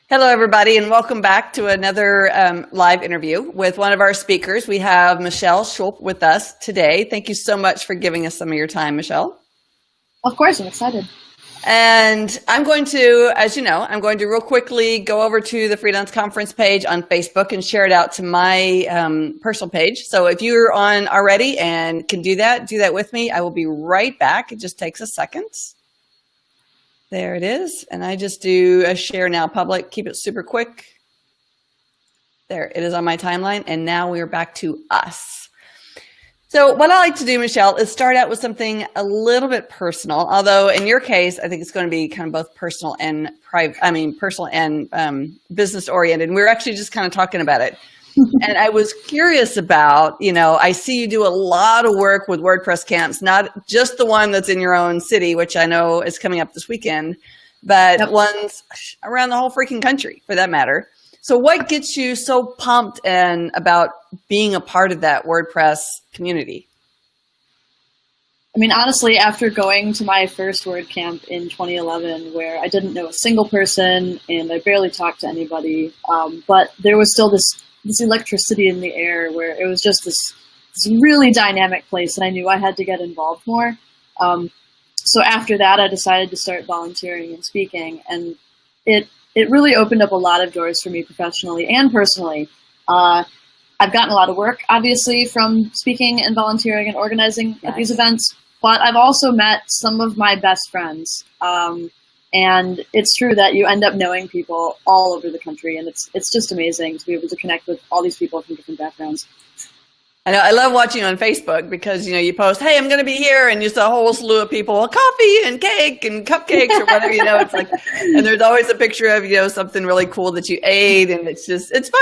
Hello, everybody, and welcome back to another live interview with one of our speakers. We have Michelle Schulp with us today. Thank you so much for giving us some of your time, Michelle. Of course, I'm excited. And I'm going to, as you know, I'm going to real quickly go over to the Freelance Conference page on Facebook and share it out to my personal page. So if you're on already and can do that with me. I will be right back. It just takes a second. There it is. And I just do a share now public, keep it super quick. There it is on my timeline. And now we are back to us. So what I like to do, Michelle, is start out with something a little bit personal, although in your case, I think it's going to be kind of both personal and private, personal and business oriented. And we were actually just kind of talking about it. And I was curious about, I see you do a lot of work with WordPress camps, not just the one that's in your own city, which I know is coming up this weekend, but ones around the whole freaking country for that matter. So what gets you so pumped and about being a part of that WordPress community? Honestly, after going to my first WordCamp in 2011, where I didn't know a single person and I barely talked to anybody, but there was still this electricity in the air where it was just this really dynamic place, and I knew I had to get involved more. So after that, I decided to start volunteering and speaking, and it really opened up a lot of doors for me professionally and personally. I've gotten a lot of work, obviously, from speaking and volunteering and organizing at these events, but I've also met some of my best friends. And it's true that you end up knowing people all over the country, and it's just amazing to be able to connect with all these people from different backgrounds. I know. I love watching on Facebook because, you post, hey, I'm going to be here, and just a whole slew of people, coffee and cake and cupcakes or whatever, it's like, and there's always a picture of, something really cool that you ate, and it's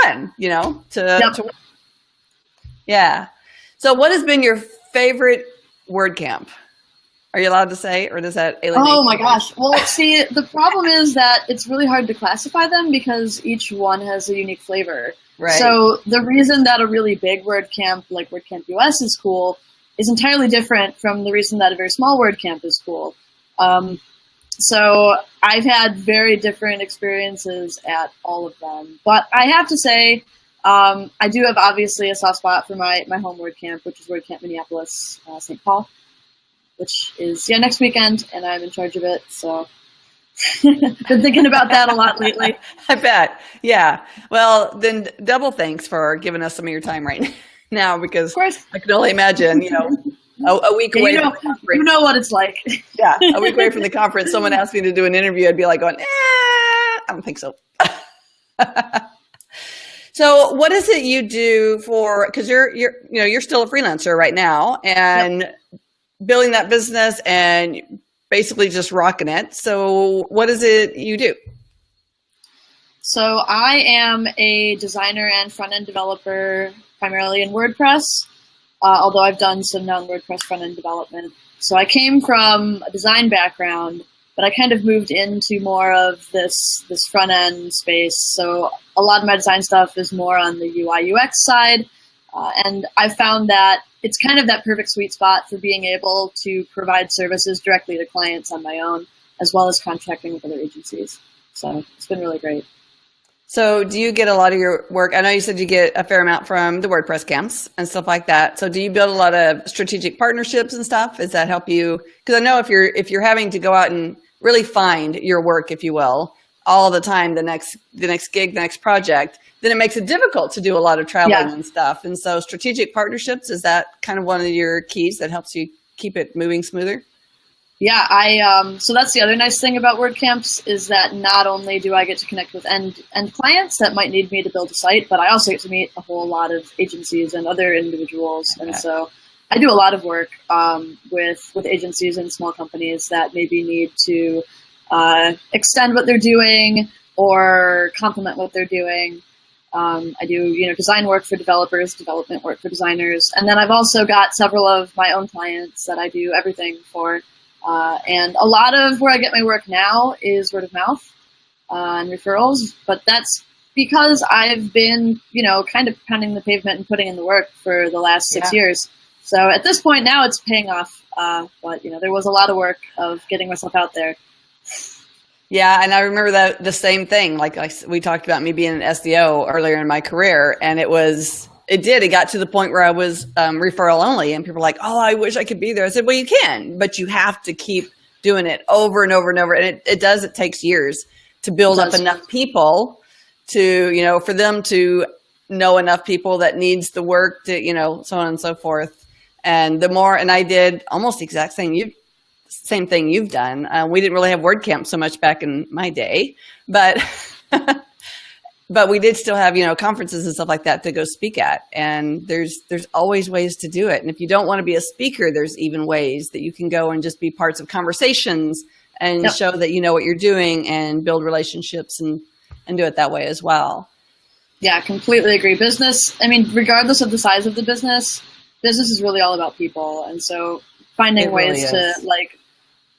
fun, to yeah. So what has been your favorite WordCamp? Are you allowed to say, or does that alienate? Oh my gosh. Well, see, the problem is that it's really hard to classify them because each one has a unique flavor. Right. So the reason that a really big WordCamp like WordCamp US is cool is entirely different from the reason that a very small WordCamp is cool. So I've had very different experiences at all of them. But I have to say, I do have obviously a soft spot for my home WordCamp, which is WordCamp Minneapolis, St. Paul, which is next weekend, and I'm in charge of it. So been thinking about that a lot lately. I bet. Yeah. Well, then double thanks for giving us some of your time right now, because I can only imagine, a week away from the conference. You know what it's like. Yeah. A week away from the conference, someone asked me to do an interview. I'd be like going, I don't think so. So what is it you do because you're still a freelancer right now, and building that business and basically just rocking it. So what is it you do? So I am a designer and front-end developer, primarily in WordPress, although I've done some non-WordPress front-end development. So I came from a design background, but I kind of moved into more of this front-end space. So a lot of my design stuff is more on the UI UX side. And I found that it's kind of that perfect sweet spot for being able to provide services directly to clients on my own, as well as contracting with other agencies. So it's been really great. So do you get a lot of your work? I know you said you get a fair amount from the WordPress camps and stuff like that. So do you build a lot of strategic partnerships and stuff? Does that help you? Because I know if you're having to go out and really find your work, if you will, all the time, the next gig, the next project, then it makes it difficult to do a lot of traveling and stuff. And so strategic partnerships, is that kind of one of your keys that helps you keep it moving smoother? Yeah, so that's the other nice thing about WordCamps is that not only do I get to connect with end clients that might need me to build a site, but I also get to meet a whole lot of agencies and other individuals. And so I do a lot of work with agencies and small companies that maybe need to extend what they're doing or complement what they're doing. I do, design work for developers, development work for designers. And then I've also got several of my own clients that I do everything for. And a lot of where I get my work now is word of mouth and referrals. But that's because I've been, kind of pounding the pavement and putting in the work for the last 6 years. So at this point now it's paying off. But, there was a lot of work of getting myself out there. Yeah, and I remember that the same thing. Like we talked about me being an SEO earlier in my career, and it got to the point where I was referral only, and people were like, "Oh, I wish I could be there." I said, "Well, you can, but you have to keep doing it over and over and over." And it takes years to build up enough people to, for them to know enough people that needs the work to, so on and so forth. And and I did almost the exact same thing you've done. We didn't really have WordCamp so much back in my day, but but we did still have, conferences and stuff like that to go speak at. And there's always ways to do it. And if you don't want to be a speaker, there's even ways that you can go and just be parts of conversations and show that you know what you're doing and build relationships and do it that way as well. Yeah, completely agree. Business, I mean, regardless of the size of the business is really all about people. And so finding ways to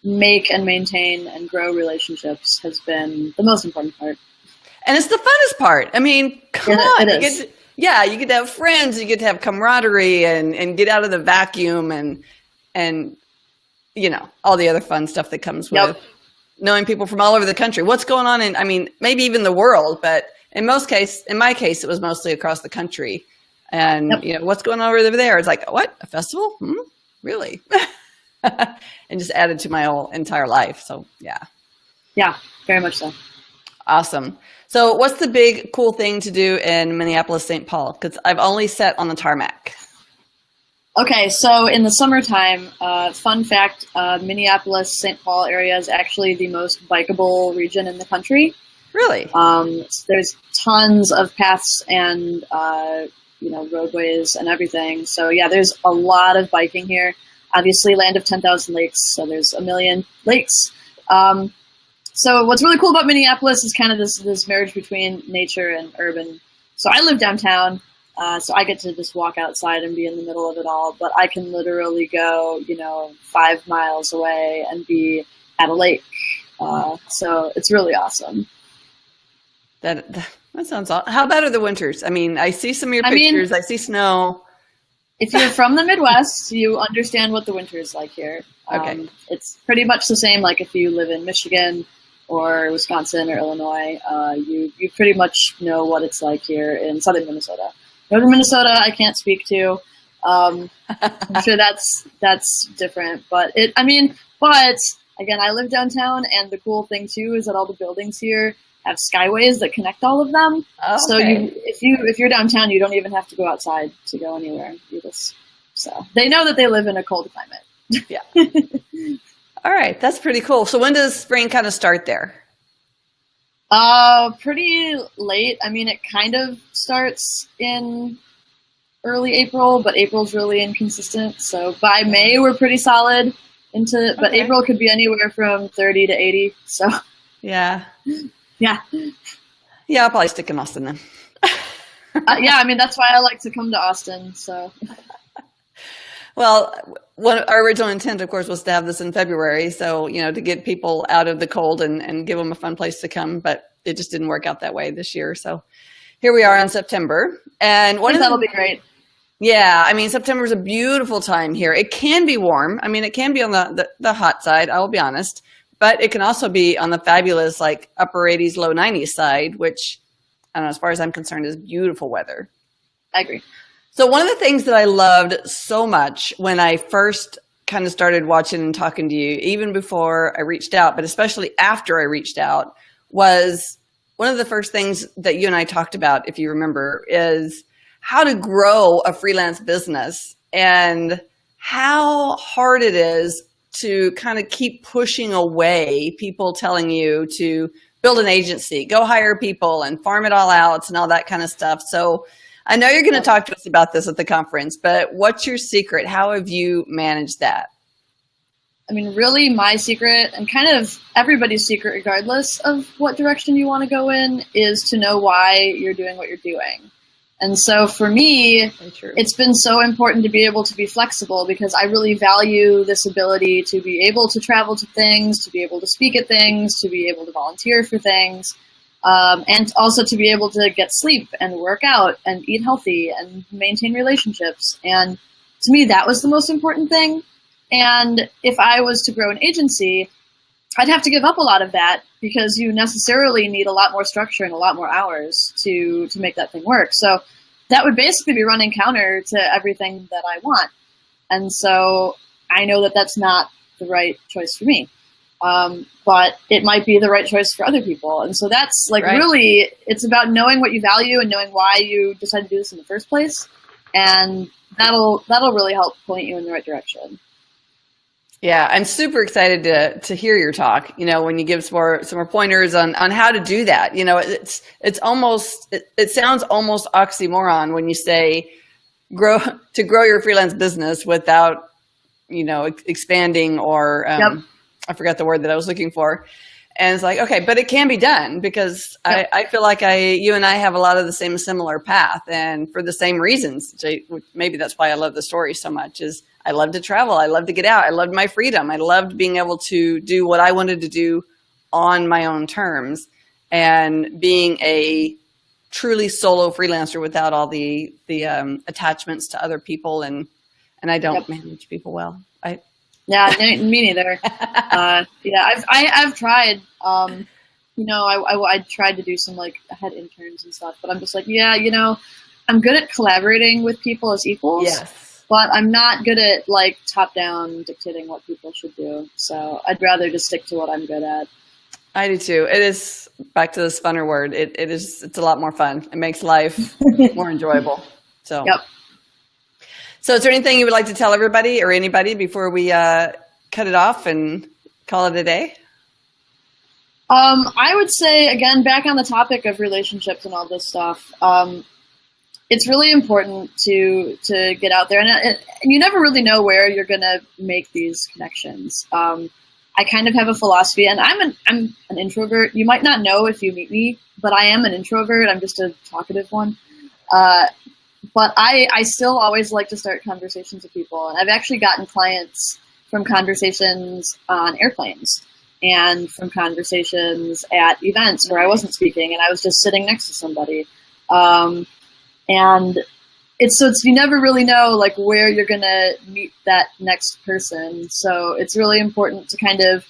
make and maintain and grow relationships has been the most important part. And it's the funnest part. I mean, come on. It is. You get to have friends, you get to have camaraderie and get out of the vacuum and all the other fun stuff that comes with knowing people from all over the country. What's going on maybe even the world, but in my case, it was mostly across the country. And, what's going on over there? It's like, what? A festival? Really? And just added to my whole entire life. So, yeah. Yeah, very much so. Awesome. So what's the big cool thing to do in Minneapolis, St. Paul? Because I've only sat on the tarmac. Okay, so in the summertime, fun fact, Minneapolis, St. Paul area is actually the most bikeable region in the country. Really? There's tons of paths and, roadways and everything. So yeah, there's a lot of biking here. Obviously, land of 10,000 lakes, so there's a million lakes. So what's really cool about Minneapolis is kind of this marriage between nature and urban. So I live downtown, so I get to just walk outside and be in the middle of it all. But I can literally go, 5 miles away and be at a lake. So it's really awesome. That sounds awesome. How about are the winters? I mean, I see some of your pictures. I see snow. If you're from the Midwest, you understand what the winter is like here. Okay. It's pretty much the same like if you live in Michigan or Wisconsin or Illinois. You pretty much know what it's like here in southern Minnesota. Northern Minnesota, I can't speak to. I'm sure that's different. But again, I live downtown, and the cool thing too is that all the buildings here have skyways that connect all of them. Okay. So if you're downtown, you don't even have to go outside to go anywhere. So they know that they live in a cold climate. Yeah. All right. That's pretty cool. So when does spring kind of start there? Pretty late. I mean, it kind of starts in early April, but April's really inconsistent. So by May, we're pretty solid but April could be anywhere from 30 to 80. So yeah. Yeah. Yeah, I'll probably stick in Austin then. Yeah, that's why I like to come to Austin. So. Well, our original intent, of course, was to have this in February. So, to get people out of the cold and give them a fun place to come. But it just didn't work out that way this year. So here we are in September. And that'll be great. Yeah. September is a beautiful time here. It can be warm. It can be on the hot side, I will be honest. But it can also be on the fabulous, upper 80s, low 90s side, which, I don't know, as far as I'm concerned, is beautiful weather. I agree. So one of the things that I loved so much when I first kind of started watching and talking to you, even before I reached out, but especially after I reached out, was one of the first things that you and I talked about, if you remember, is how to grow a freelance business and how hard it is to kind of keep pushing away people telling you to build an agency, go hire people and farm it all out and all that kind of stuff. So I know you're going to talk to us about this at the conference, but what's your secret? How have you managed that? Really my secret, and kind of everybody's secret regardless of what direction you want to go in, is to know why you're doing what you're doing. And so for me, it's been so important to be able to be flexible because I really value this ability to be able to travel to things, to be able to speak at things, to be able to volunteer for things, and also to be able to get sleep and work out and eat healthy and maintain relationships. And to me, that was the most important thing. And if I was to grow an agency, I'd have to give up a lot of that because you necessarily need a lot more structure and a lot more hours to make that thing work. So that would basically be running counter to everything that I want. And so I know that that's not the right choice for me. But it might be the right choice for other people. And so that's like really, it's about knowing what you value and knowing why you decided to do this in the first place. And that'll really help point you in the right direction. Yeah, I'm super excited to hear your talk. You know, when you give some more pointers on how to do that. You know, it sounds almost oxymoron when you say grow your freelance business without, you know, expanding or I forgot the word that I was looking for. And it's like, okay, but it can be done because I feel like you and I have a lot of the similar path, and for the same reasons. Maybe that's why I love the story so much is I love to travel. I love to get out. I loved my freedom. I loved being able to do what I wanted to do on my own terms, and being a truly solo freelancer without all the attachments to other people. And I don't manage people well. Yeah, me neither. I've tried. You know, I tried to do some I had interns and stuff, but I'm just like, I'm good at collaborating with people as equals. Yes. But I'm not good at top down dictating what people should do. So I'd rather just stick to what I'm good at. I do too. It is, back to this funner word. It's a lot more fun. It makes life more enjoyable. So. Yep. So is there anything you would like to tell everybody or anybody before we cut it off and call it a day? I would say, again, back on the topic of relationships and all this stuff, it's really important to get out there. And you never really know where you're going to make these connections. I kind of have a philosophy, and I'm an introvert. You might not know if you meet me, but I am an introvert. I'm just a talkative one. But I still always like to start conversations with people. And I've actually gotten clients from conversations on airplanes and from conversations at events where I wasn't speaking and I was just sitting next to somebody. And it's you never really know where you're going to meet that next person. So it's really important to kind of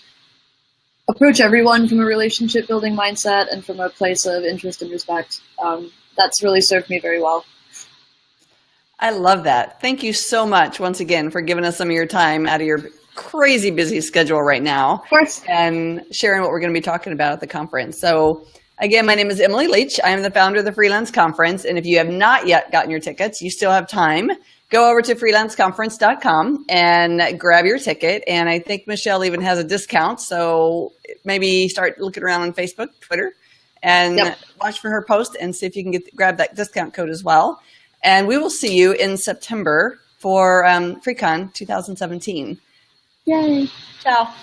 approach everyone from a relationship building mindset and from a place of interest and respect. That's really served me very well. I love that. Thank you so much once again for giving us some of your time out of your crazy busy schedule right now. Of course. And sharing what we're going to be talking about at the conference. So again, my name is Emily Leach. I am the founder of the Freelance Conference. And if you have not yet gotten your tickets, you still have time. Go over to freelanceconference.com and grab your ticket. And I think Michelle even has a discount. So maybe start looking around on Facebook, Twitter, and watch for her post and see if you can grab that discount code as well. And we will see you in September for FreeCon 2017. Yay. Ciao.